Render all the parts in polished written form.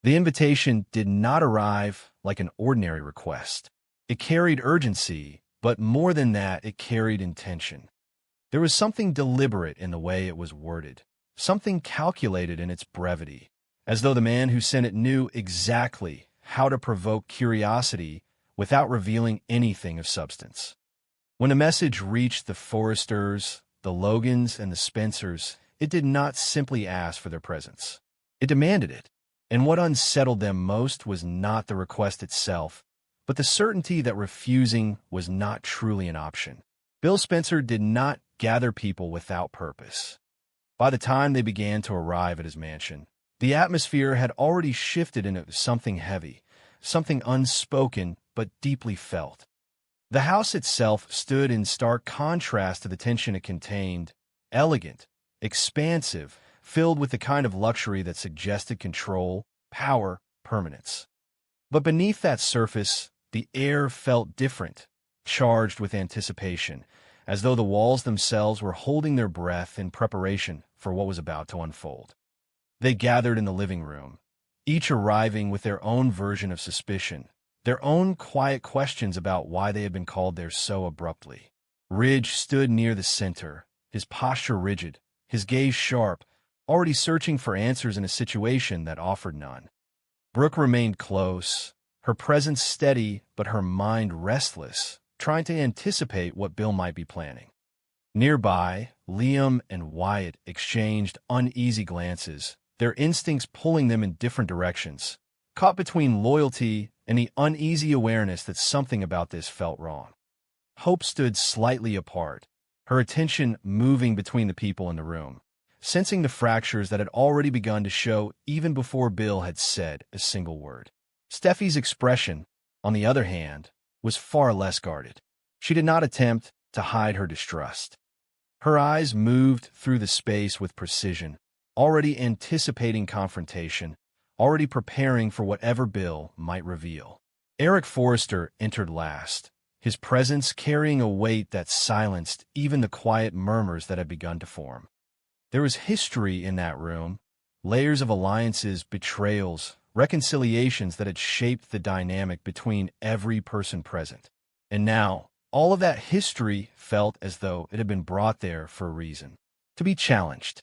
The invitation did not arrive like an ordinary request. It carried urgency, but more than that, it carried intention. There was something deliberate in the way it was worded, something calculated in its brevity, as though the man who sent it knew exactly how to provoke curiosity without revealing anything of substance. When the message reached the Forresters, the Logans, and the Spencers, it did not simply ask for their presence. It demanded it, and what unsettled them most was not the request itself, but the certainty that refusing was not truly an option. Bill Spencer did not gather people without purpose. By the time they began to arrive at his mansion, the atmosphere had already shifted into something heavy, something unspoken but deeply felt. The house itself stood in stark contrast to the tension it contained, elegant, expansive, filled with the kind of luxury that suggested control, power, permanence. But beneath that surface, the air felt different, charged with anticipation, as though the walls themselves were holding their breath in preparation for what was about to unfold. They gathered in the living room, each arriving with their own version of suspicion, their own quiet questions about why they had been called there so abruptly. Ridge stood near the center, his posture rigid, his gaze sharp, already searching for answers in a situation that offered none. Brooke remained close, her presence steady but her mind restless, trying to anticipate what Bill might be planning. Nearby, Liam and Wyatt exchanged uneasy glances, their instincts pulling them in different directions, caught between loyalty and the uneasy awareness that something about this felt wrong. Hope stood slightly apart, her attention moving between the people in the room, sensing the fractures that had already begun to show even before Bill had said a single word. Steffi's expression, on the other hand, was far less guarded. She did not attempt to hide her distrust. Her eyes moved through the space with precision, already anticipating confrontation, already preparing for whatever Bill might reveal. Eric Forrester entered last, his presence carrying a weight that silenced even the quiet murmurs that had begun to form. There was history in that room, layers of alliances, betrayals, reconciliations that had shaped the dynamic between every person present. And now, all of that history felt as though it had been brought there for a reason, to be challenged.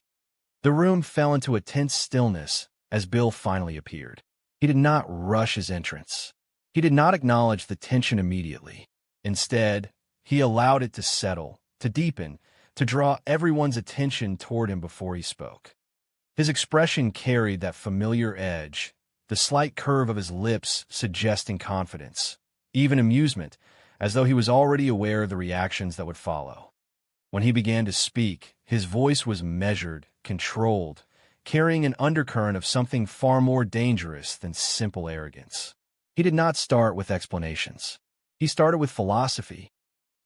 The room fell into a tense stillness as Bill finally appeared. He did not rush his entrance. He did not acknowledge the tension immediately. Instead, he allowed it to settle, to deepen, to draw everyone's attention toward him before he spoke. His expression carried that familiar edge, the slight curve of his lips suggesting confidence, even amusement, as though he was already aware of the reactions that would follow. When he began to speak, his voice was measured, controlled, carrying an undercurrent of something far more dangerous than simple arrogance. He did not start with explanations. He started with philosophy,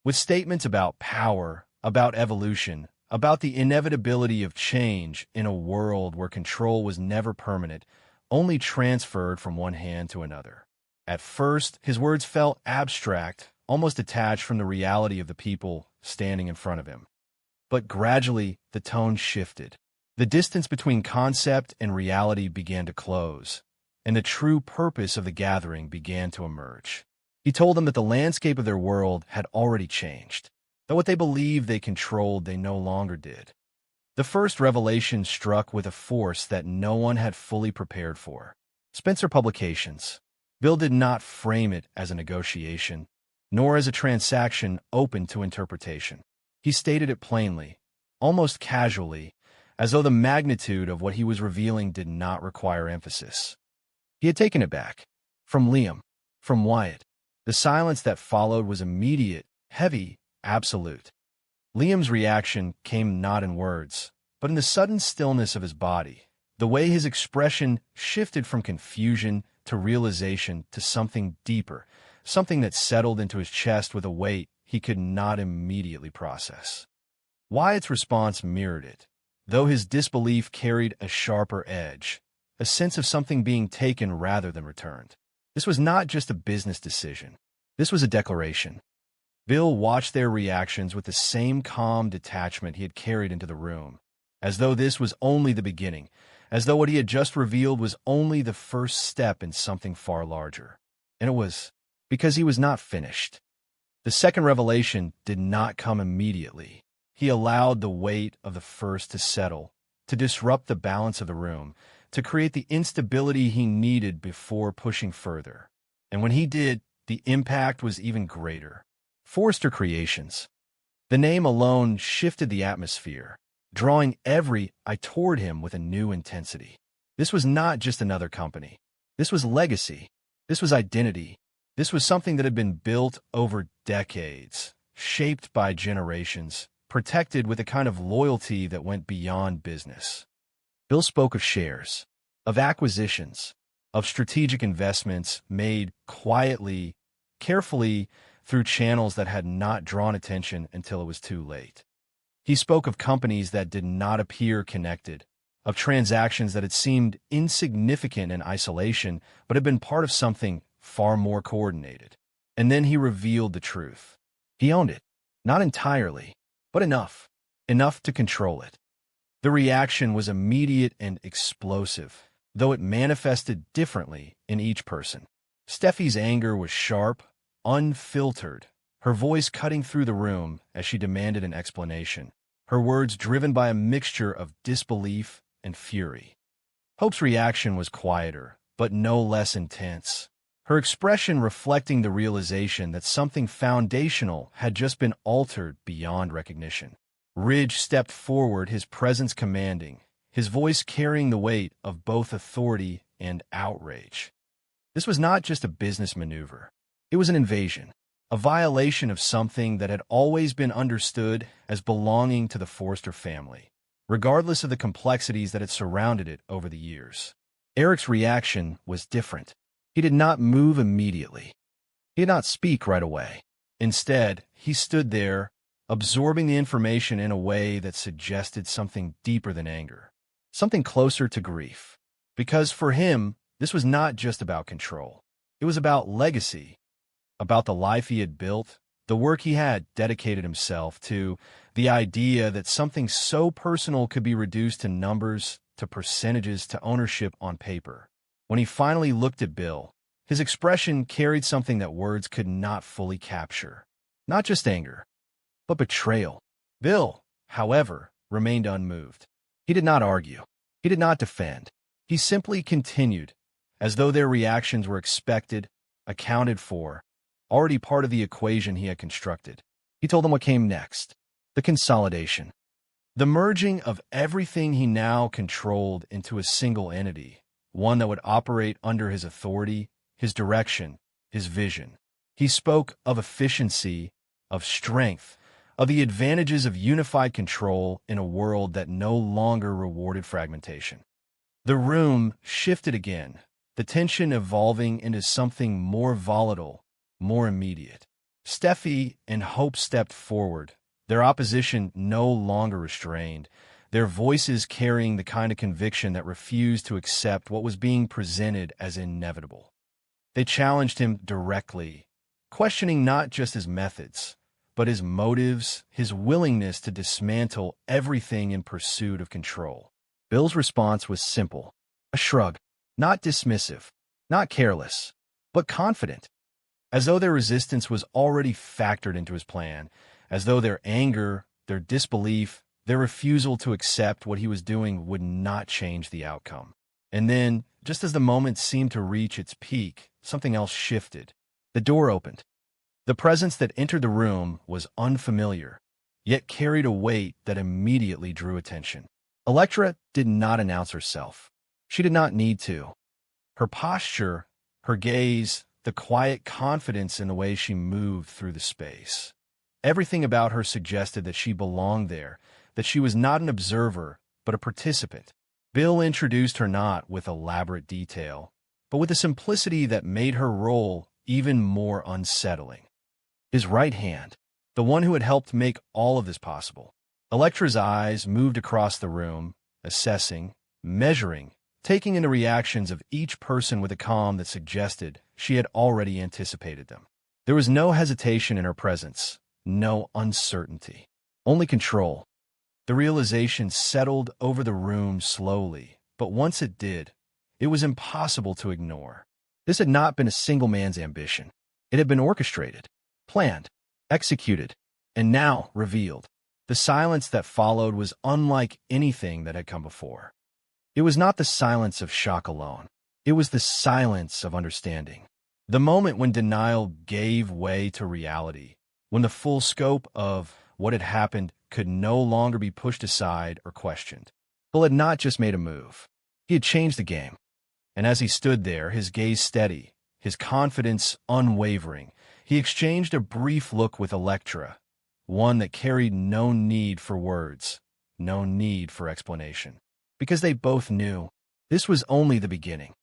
with statements about power, about evolution, about the inevitability of change in a world where control was never permanent, only transferred from one hand to another. At first, his words felt abstract, almost detached from the reality of the people standing in front of him. But gradually, the tone shifted. The distance between concept and reality began to close, and the true purpose of the gathering began to emerge. He told them that the landscape of their world had already changed, that what they believed they controlled they no longer did. The first revelation struck with a force that no one had fully prepared for. Spencer Publications. Bill did not frame it as a negotiation, nor as a transaction open to interpretation. He stated it plainly, almost casually, as though the magnitude of what he was revealing did not require emphasis. He had taken it back. From Liam. From Wyatt. The silence that followed was immediate, heavy, absolute. Liam's reaction came not in words, but in the sudden stillness of his body, the way his expression shifted from confusion to realization to something deeper, something that settled into his chest with a weight he could not immediately process. Wyatt's response mirrored it, though his disbelief carried a sharper edge, a sense of something being taken rather than returned. This was not just a business decision. This was a declaration. Bill watched their reactions with the same calm detachment he had carried into the room, as though this was only the beginning, as though what he had just revealed was only the first step in something far larger. And it was because he was not finished. The second revelation did not come immediately. He allowed the weight of the first to settle, to disrupt the balance of the room, to create the instability he needed before pushing further. And when he did, the impact was even greater. Forrester Creations. The name alone shifted the atmosphere, drawing every eye toward him with a new intensity. This was not just another company. This was legacy. This was identity. This was something that had been built over decades, shaped by generations, protected with a kind of loyalty that went beyond business. Bill spoke of shares, of acquisitions, of strategic investments made quietly, carefully, through channels that had not drawn attention until it was too late. He spoke of companies that did not appear connected, of transactions that had seemed insignificant in isolation but had been part of something far more coordinated. And then he revealed the truth. He owned it, not entirely, but enough to control it. The reaction was immediate and explosive, though it manifested differently in each person. Steffi's anger was sharp, unfiltered, her voice cutting through the room as she demanded an explanation, her words driven by a mixture of disbelief and fury. Hope's reaction was quieter, but no less intense, her expression reflecting the realization that something foundational had just been altered beyond recognition. Ridge stepped forward, his presence commanding, his voice carrying the weight of both authority and outrage. This was not just a business maneuver. It was an invasion, a violation of something that had always been understood as belonging to the Forrester family, regardless of the complexities that had surrounded it over the years. Eric's reaction was different. He did not move immediately. He did not speak right away. Instead, he stood there, absorbing the information in a way that suggested something deeper than anger, something closer to grief. Because for him, this was not just about control. It was about legacy, about the life he had built, the work he had dedicated himself to, the idea that something so personal could be reduced to numbers, to percentages, to ownership on paper. When he finally looked at Bill, his expression carried something that words could not fully capture. Not just anger, but betrayal. Bill, however, remained unmoved. He did not argue. He did not defend. He simply continued, as though their reactions were expected, accounted for, already part of the equation he had constructed. He told them what came next: the consolidation. The merging of everything he now controlled into a single entity, one that would operate under his authority, his direction, his vision. He spoke of efficiency, of strength, of the advantages of unified control in a world that no longer rewarded fragmentation. The room shifted again, the tension evolving into something more volatile, more immediate. Steffi and Hope stepped forward, their opposition no longer restrained, their voices carrying the kind of conviction that refused to accept what was being presented as inevitable. They challenged him directly, questioning not just his methods, but his motives, his willingness to dismantle everything in pursuit of control. Bill's response was simple, a shrug, not dismissive, not careless, but confident, as though their resistance was already factored into his plan, as though their anger, their disbelief, their refusal to accept what he was doing would not change the outcome. And then, just as the moment seemed to reach its peak, something else shifted. The door opened. The presence that entered the room was unfamiliar, yet carried a weight that immediately drew attention. Electra did not announce herself. She did not need to. Her posture, her gaze, the quiet confidence in the way she moved through the space. Everything about her suggested that she belonged there, that she was not an observer, but a participant. Bill introduced her not with elaborate detail, but with a simplicity that made her role even more unsettling. His right hand, the one who had helped make all of this possible. Electra's eyes moved across the room, assessing, measuring, taking in the reactions of each person with a calm that suggested she had already anticipated them. There was no hesitation in her presence, no uncertainty, only control. The realization settled over the room slowly, but once it did, it was impossible to ignore. This had not been a single man's ambition. It had been orchestrated, planned, executed, and now revealed. The silence that followed was unlike anything that had come before. It was not the silence of shock alone. It was the silence of understanding. The moment when denial gave way to reality, when the full scope of what had happened could no longer be pushed aside or questioned. Bull had not just made a move. He had changed the game. And as he stood there, his gaze steady, his confidence unwavering, he exchanged a brief look with Electra, one that carried no need for words, no need for explanation. Because they both knew this was only the beginning.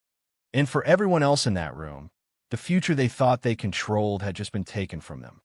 And for everyone else in that room, the future they thought they controlled had just been taken from them.